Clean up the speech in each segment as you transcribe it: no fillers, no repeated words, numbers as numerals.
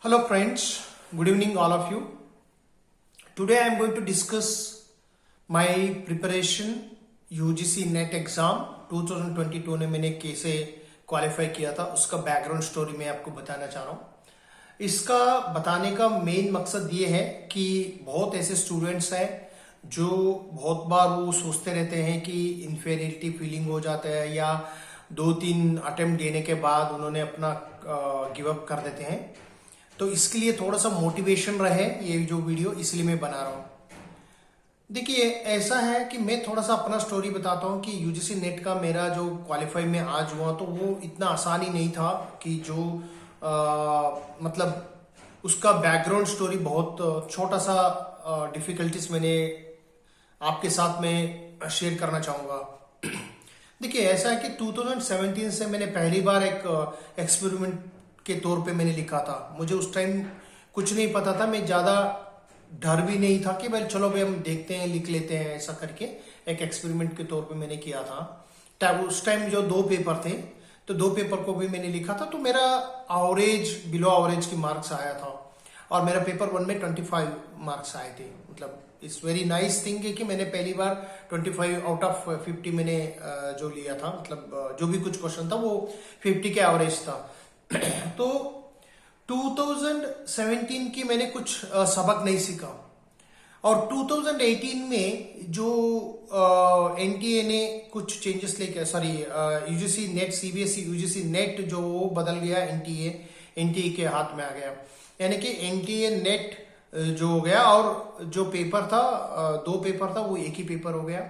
Hello friends, good evening all of you. Today I am going to discuss my preparation UGC net exam 2022 ने मैंने कैसे qualify किया था उसका background story मैं आपको बताना चाह रहा हूँ। इसका बताने का मेन मकसद ये है कि बहुत ऐसे स्टूडेंट्स हैं जो बहुत बार वो सोचते रहते हैं कि इन्फेरिटी फीलिंग हो जाता है या 2-3 अटेम्प्ट देने के बाद उन्होंने अपना गिव अप कर देते हैं। तो इसके लिए थोड़ा सा मोटिवेशन रहे ये जो वीडियो, इसलिए मैं बना रहा हूँ। देखिए ऐसा है कि मैं थोड़ा सा अपना स्टोरी बताता हूँ कि यूजीसी नेट का मेरा जो क्वालिफाई में आज हुआ तो वो इतना आसान ही नहीं था कि जो मतलब उसका बैकग्राउंड स्टोरी बहुत छोटा सा डिफिकल्टीज मैंने आपके साथ में शेयर करना चाहूँगा। देखिए ऐसा है कि 2017 से मैंने पहली बार एक एक्सपेरिमेंट के तौर पे मैंने लिखा था। मुझे उस टाइम कुछ नहीं पता था, मैं ज़्यादा डर भी नहीं था कि भाई चलो भाई हम देखते हैं लिख लेते हैं, ऐसा करके एक एक्सपेरिमेंट के तौर पे मैंने किया था। उस टाइम जो 2 पेपर थे तो 2 पेपर को भी मैंने लिखा था, तो मेरा एवरेज बिलो एवरेज की मार्क्स आया था और मेरा पेपर 1 में 25 मार्क्स आए थे। मतलब इट्स वेरी नाइस थिंग है कि मैंने पहली बार 25 आउट ऑफ 50 मैंने जो लिया था, मतलब जो भी कुछ क्वेश्चन था वो 50 के एवरेज था। तो 2017 की मैंने कुछ सबक नहीं सीखा और 2018 में जो एनटीए ने कुछ चेंजेस लेके, sorry UGC net CBSE UGC net जो वो बदल गया, एनटीए के हाथ में आ गया, यानी कि एनटीए नेट जो हो गया और जो पेपर था 2 पेपर था वो एक ही पेपर हो गया।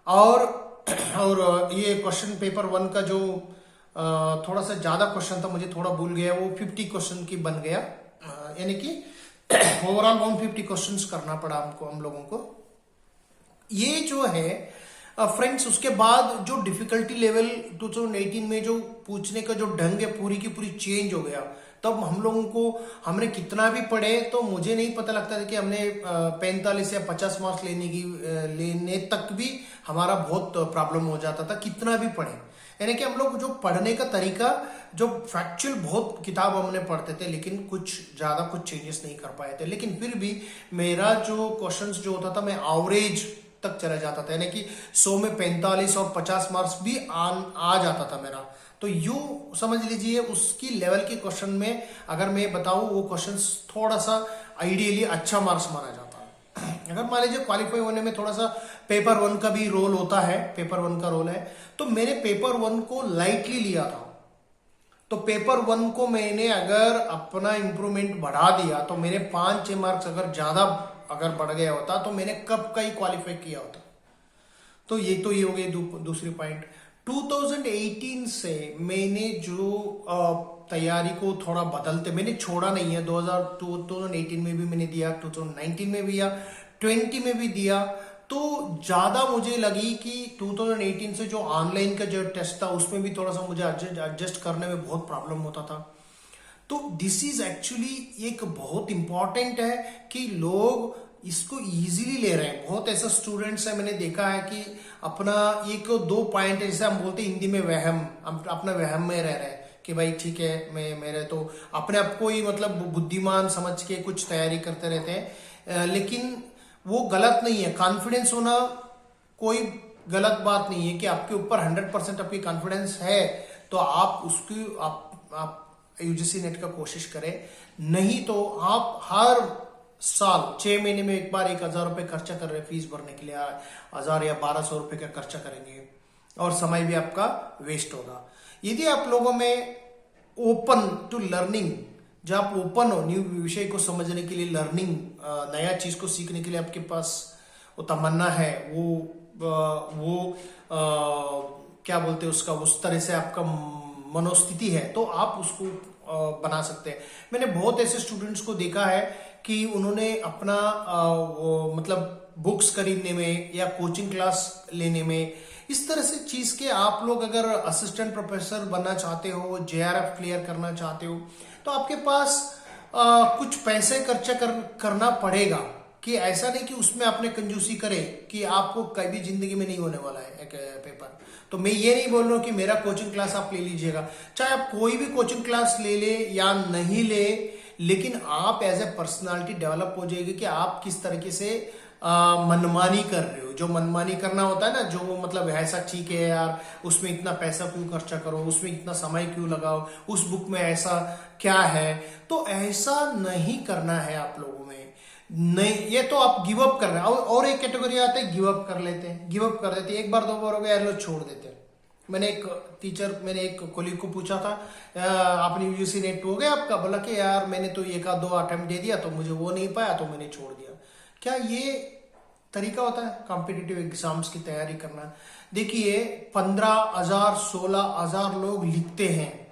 और ये क्वेश्चन पेपर 1 का जो थोड़ा सा ज्यादा क्वेश्चन था, मुझे थोड़ा भूल गया, वो 50 क्वेश्चन की बन गया, यानी कि ओवरऑल 150 क्वेश्चंस करना पड़ा हम लोगों को। ये जो है फ्रेंड्स, उसके बाद जो डिफिकल्टी लेवल 2018 में जो पूछने का जो ढंग है पूरी की पूरी चेंज हो गया। तब हम लोगों को हमने कितना भी पढ़े तो मुझे नहीं पता लगता था कि हमने 45 या 50 मार्क्स लेने तक भी हमारा बहुत प्रॉब्लम हो जाता था, कितना भी पढ़े। यानी कि हम लोग जो पढ़ने का तरीका, जो फैक्चुअल बहुत किताब हमने पढ़ते थे लेकिन कुछ ज्यादा कुछ चेंजेस नहीं कर पाए थे, लेकिन फिर भी मेरा जो क्वेश्चंस जो होता था मैं एवरेज तक चला जाता था, यानी कि 100 में 45 और 50 मार्क्स भी आ जाता था मेरा। तो यूं समझ लीजिए उसकी लेवल के क्वेश्चन में अगर मैं बताऊं वो क्वेश्चंस थोड़ा सा आइडियली अच्छा मार्क्स माना जाता है। अगर मान लीजिए क्वालिफाई होने में थोड़ा सा पेपर 1 का भी रोल होता है, पेपर 1 का रोल है, तो मैंने पेपर 1 को लाइटली लिया था। तो पेपर 1 को मैंने अगर अपना इंप्रूवमेंट बढ़ा दिया तो मेरे 5-6 मार्क्स अगर ज्यादा अगर बढ़ गया होता तो मैंने कब का ही क्वालिफाई किया होता। तो ये हो गई दूसरी पॉइंट। 2018 से मैंने जो तैयारी को थोड़ा बदलते, मैंने छोड़ा नहीं है। 2018 में भी मैंने दिया, 2019 में भी दिया, 20 में भी दिया। तो ज्यादा मुझे लगी कि 2018 से जो ऑनलाइन का जो टेस्ट था उसमें भी थोड़ा सा मुझे एडजस्ट करने में बहुत प्रॉब्लम होता था। तो दिस इज एक्चुअली एक बहुत इंपॉर्टेंट है कि लोग इसको इजीली ले रहे हैं। बहुत ऐसा स्टूडेंट्स है मैंने देखा है कि अपना 1-2 पॉइंट, जैसे हम बोलते हैं हिंदी में वहम, अपना वहम में रह रहे हैं कि भाई ठीक है मेरे तो अपने आप को ही मतलब बुद्धिमान समझ के कुछ तैयारी करते रहते हैं, लेकिन वो गलत नहीं है। कॉन्फिडेंस होना कोई गलत बात नहीं है कि आपके ऊपर 100% आपकी कॉन्फिडेंस है तो आप उसकी आप यूजीसी नेट का कोशिश करें, नहीं तो आप हर साल 6 महीने में एक बार 1000 रुपए खर्चा कर रहे हैं फीस भरने के लिए, 1000 या 1200 रुपए का खर्चा करेंगे और समय भी आपका वेस्ट होगा। यदि आप लोगों में ओपन टू लर्निंग, जब आप ओपन हो न्यू विषय को समझने के लिए, लर्निंग नया चीज को सीखने के लिए आपके पास वो तमन्ना है, वो क्या बोलते हैं उसका, उस तरह से आपका मनोस्थिति है, तो आप उसको बना सकते हैं। मैंने बहुत ऐसे स्टूडेंट्स को देखा है कि उन्होंने अपना मतलब बुक्स खरीदने में या कोचिंग क्लास लेने में, इस तरह से चीज के आप लोग अगर असिस्टेंट प्रोफेसर बनना चाहते हो, जेआरएफ क्लियर करना चाहते हो, तो आपके पास कुछ पैसे खर्चा करना पड़ेगा। कि ऐसा नहीं कि उसमें आपने कंजूसी करे कि आपको कभी जिंदगी में नहीं होने वाला है एक पेपर। तो मैं ये नहीं बोल रहा हूं कि मेरा कोचिंग क्लास आप ले लीजिएगा, चाहे आप कोई भी कोचिंग क्लास ले या नहीं ले, लेकिन आप एज ए पर्सनालिटी डेवलप हो जाएगी कि आप किस तरीके से मनमानी कर रहे हो। जो मनमानी करना होता है ना, जो मतलब ऐसा ठीक है यार, उसमें इतना पैसा क्यों खर्चा करो, उसमें इतना समय क्यों लगाओ, उस बुक में ऐसा क्या है, तो ऐसा नहीं करना है आप लोगों में। नहीं, ये तो आप गिव अप कर रहे हैं। और एक कैटेगरी आते हैं गिव अप कर लेते हैं, गिव अप कर देते हैं, एक बार दो बार हो गया यार, लोग छोड़ देते हैं। मैंने एक कोलीग को पूछा था, आपने यूजीसी नेट हो गया आपका? बोला कि यार मैंने तो एक आध दो अटेम्प्ट दे दिया, तो मुझे वो नहीं पाया तो मैंने छोड़ दिया। क्या ये तरीका होता है कॉम्पिटिटिव एग्जाम्स की तैयारी करना? देखिए 15,000 16,000 लोग लिखते हैं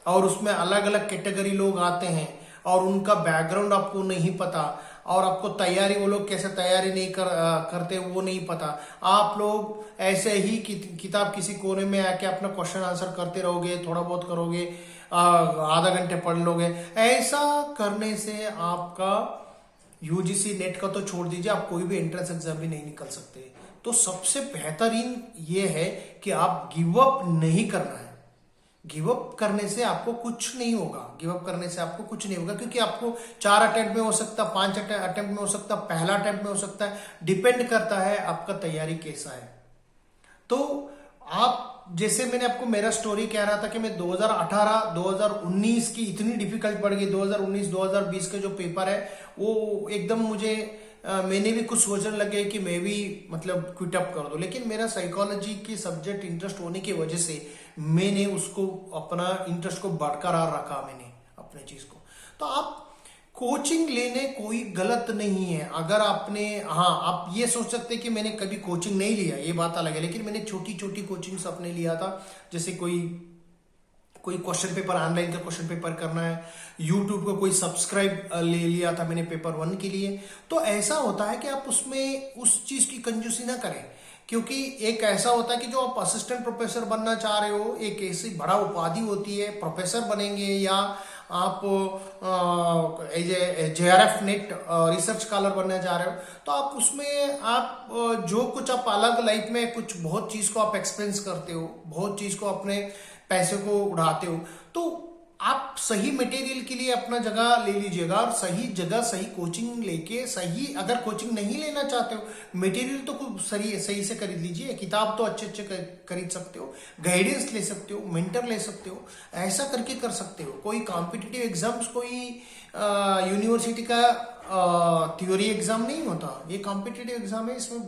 और उसमें अलग अलग कैटेगरी लोग आते हैं और उनका बैकग्राउंड आपको नहीं पता, और आपको तैयारी, वो लोग कैसे तैयारी नहीं करते वो नहीं पता। आप लोग ऐसे ही किताब किसी कोने में आके अपना क्वेश्चन आंसर करते रहोगे, थोड़ा बहुत करोगे, आधा घंटे पढ़ लोगे। ऐसा करने से आपका यूजीसी नेट का तो छोड़ दीजिए, आप कोई भी एंट्रेंस एग्जाम भी नहीं निकल सकते। तो सबसे बेहतरीन ये है कि आप गिव अप नहीं करना है। गिव अप करने से आपको कुछ नहीं होगा, गिव अप करने से आपको कुछ नहीं होगा, क्योंकि आपको 4 अटेम्प्ट में हो सकता, 5 अटेम्प्ट में हो सकता, पहला अटेम्प्ट में हो सकता है, डिपेंड करता है आपका तैयारी कैसा है। तो आप, जैसे मैंने आपको मेरा स्टोरी कह रहा था कि मैं 2018 2019 की इतनी डिफिकल्ट पड़ गई, 2019 2020 के जो पेपर है वो एकदम मुझे मैंने भी कुछ सोचने लगे कि मैं भी मतलब क्विट अप कर दूं, लेकिन मेरा साइकोलॉजी की सब्जेक्ट इंटरेस्ट होने की वजह से मैंने उसको अपना इंटरेस्ट को बरकरार रखा, मैंने अपने चीज को। तो आप कोचिंग लेने कोई गलत नहीं है। अगर आपने, हाँ आप ये सोच सकते हैं कि मैंने कभी कोचिंग नहीं लिया, ये बात अलग है, लेकिन मैंने छोटी छोटी कोचिंग्स अपने लिया था। जैसे कोई क्वेश्चन पेपर, ऑनलाइन का क्वेश्चन पेपर करना है, यूट्यूब को कोई सब्सक्राइब ले लिया था मैंने पेपर 1 के लिए। तो ऐसा होता है कि आप उसमें उस चीज की कंजूसी ना करें, क्योंकि एक ऐसा होता है कि जो आप असिस्टेंट प्रोफेसर बनना चाह रहे हो, एक ऐसी बड़ा उपाधि होती है, प्रोफेसर बनेंगे या आप JRF नेट रिसर्च स्कॉलर बनना चाह रहे हो, तो आप उसमें आप जो कुछ आप अलग लाइफ में कुछ बहुत चीज को आप एक्सपेंस करते हो, बहुत चीज को अपने पैसे को उड़ाते हो, तो आप सही मटेरियल के लिए अपना जगह ले लीजिएगा, और सही जगह सही कोचिंग लेके, सही अगर कोचिंग नहीं लेना चाहते हो, मटेरियल तो सही से खरीद लीजिए, किताब तो अच्छे खरीद सकते हो, गाइडेंस ले सकते हो, मेंटर ले सकते हो, ऐसा करके कर सकते हो। कोई कॉम्पिटिटिव एग्जाम्स कोई यूनिवर्सिटी का थ्योरी एग्जाम नहीं होता, ये कॉम्पिटिटिव एग्जाम है, इसमें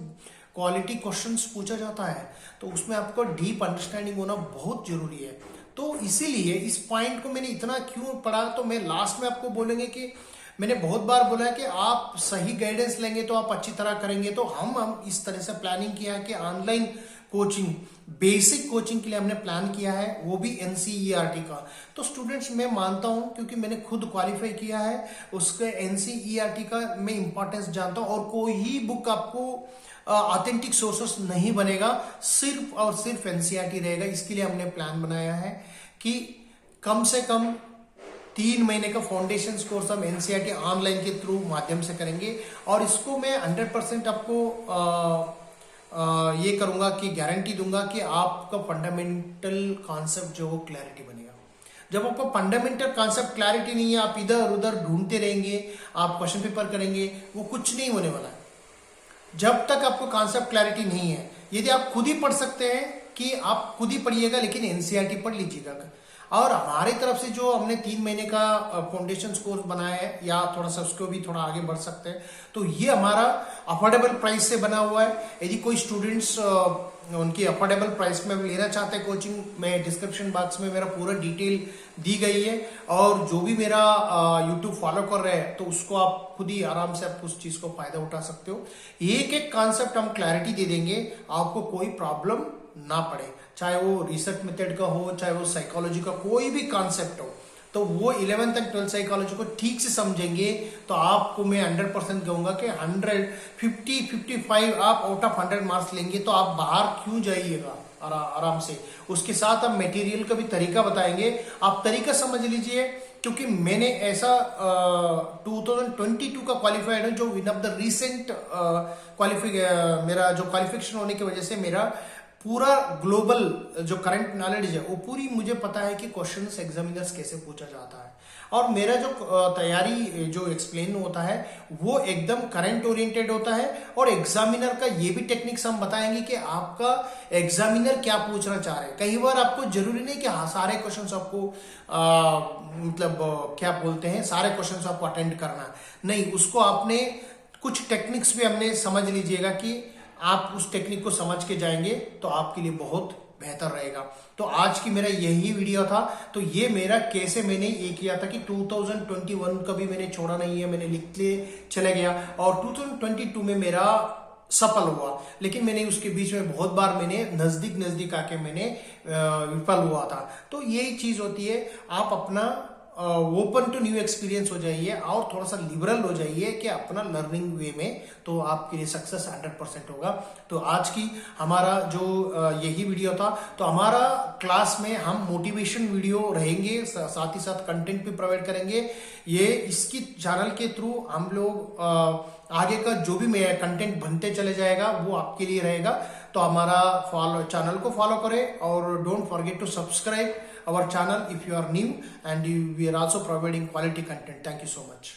क्वालिटी क्वेश्चंस पूछा जाता है, तो उसमें आपको डीप अंडरस्टैंडिंग होना बहुत जरूरी है। तो इसीलिए इस पॉइंट को मैंने इतना क्यों पढ़ा, तो मैं लास्ट में आपको बोलेंगे कि मैंने बहुत बार बोला है कि आप सही गाइडेंस लेंगे तो आप अच्छी तरह करेंगे। तो हम इस तरह से प्लानिंग किया है कि ऑनलाइन कोचिंग, बेसिक कोचिंग के लिए हमने प्लान किया है, वो भी NCERT का। तो स्टूडेंट्स मैं मानता हूं, क्योंकि मैंने खुद क्वालिफाई किया है, उसके NCERT का मैं इंपॉर्टेंस जानता हूं, और कोई ही बुक आपको ऑथेंटिक सोर्सेस नहीं बनेगा, सिर्फ और सिर्फ NCERT रहेगा। इसके लिए हमने प्लान बनाया है कि कम से कम 3 महीने का फाउंडेशन कोर्स हम NCERT ऑनलाइन के थ्रू माध्यम से करेंगे, और इसको मैं 100% आपको ये करूंगा कि गारंटी दूंगा कि आपका फंडामेंटल कॉन्सेप्ट जो क्लैरिटी बनेगा। जब आपको फंडामेंटल कॉन्सेप्ट क्लैरिटी नहीं है, आप इधर उधर ढूंढते रहेंगे, आप क्वेश्चन पेपर करेंगे, वो कुछ नहीं होने वाला है। जब तक आपको कॉन्सेप्ट क्लैरिटी नहीं है, यदि आप खुद ही पढ़ सकते हैं कि आप खुद ही पढ़िएगा, लेकिन NCERT पढ़ लीजिएगा। और हमारी तरफ से जो हमने 3 महीने का फाउंडेशन कोर्स बनाया है, या थोड़ा सा उसको भी थोड़ा आगे बढ़ सकते हैं, तो ये हमारा अफोर्डेबल प्राइस से बना हुआ है। यदि कोई स्टूडेंट्स उनकी अफोर्डेबल प्राइस में लेना चाहते हैं कोचिंग, में डिस्क्रिप्शन बॉक्स में मेरा पूरा डिटेल दी गई है, और जो भी मेरा यूट्यूब फॉलो कर रहे हैं तो उसको आप खुद ही आराम से आप उस चीज को फायदा उठा सकते हो। एक एक कॉन्सेप्ट हम क्लैरिटी दे देंगे, आपको कोई प्रॉब्लम ना पड़े, चाहे वो रिसर्च मेथड का हो, चाहे वो साइकोलॉजी का कोई भी कॉन्सेप्ट हो। तो वो 11th एंड 12th साइकोलॉजी को ठीक से समझेंगे तो आपको मैं 100% कहूंगा कि 150-55 आप आउट ऑफ 100 मार्क्स लेंगे, तो आप बाहर क्यों जाइएगा आराम से। उसके साथ हम मटेरियल का भी तरीका बताएंगे, आप तरीका समझ लीजिए, क्योंकि मैंने ऐसा 2022 का क्वालिफाइड है, जो विन ऑफ द रिसेंट मेरा जो क्वालिफिकेशन होने की वजह से मेरा पूरा ग्लोबल जो करंट नॉलेज है वो पूरी मुझे पता है कि क्वेश्चंस एग्जामिनर्स कैसे पूछा जाता है। और मेरा जो तैयारी जो एक्सप्लेन होता है वो एकदम करंट ओरिएंटेड होता है, और एग्जामिनर का ये भी टेक्निक्स हम बताएंगे कि आपका एग्जामिनर क्या पूछना चाह रहे हैं। कई बार आपको जरूरी नहीं कि हाँ सारे क्वेश्चंस आपको क्या बोलते हैं, सारे क्वेश्चंस आपको अटेंड करना नहीं, उसको आपने कुछ टेक्निक्स भी हमने समझ लीजिएगा कि आप उस टेक्निक को समझ के जाएंगे तो आपके लिए बहुत बेहतर रहेगा। तो आज की मेरा यही वीडियो था। तो ये मेरा कैसे मैंने ये किया था कि 2021 का भी मैंने छोड़ा नहीं है, मैंने लिख के चले गया, और 2022 में मेरा सफल हुआ, लेकिन मैंने उसके बीच में बहुत बार मैंने नजदीक आके मैंने विफल हुआ था। तो यही चीज होती है, आप अपना ओपन टू न्यू एक्सपीरियंस हो जाइए और थोड़ा सा लिबरल हो जाइए कि अपना लर्निंग वे में, तो आपके लिए सक्सेस 100% होगा। तो आज की हमारा जो यही वीडियो था। तो हमारा क्लास में हम मोटिवेशन वीडियो रहेंगे, साथ ही साथ कंटेंट भी प्रोवाइड करेंगे। ये इसकी चैनल के थ्रू हम लोग आगे का जो भी मैं कंटेंट बनते चले जाएगा वो आपके लिए रहेगा। तो हमारा चैनल को फॉलो करें, और don't forget to subscribe our channel if you are new, and we are also providing quality content. Thank you so much.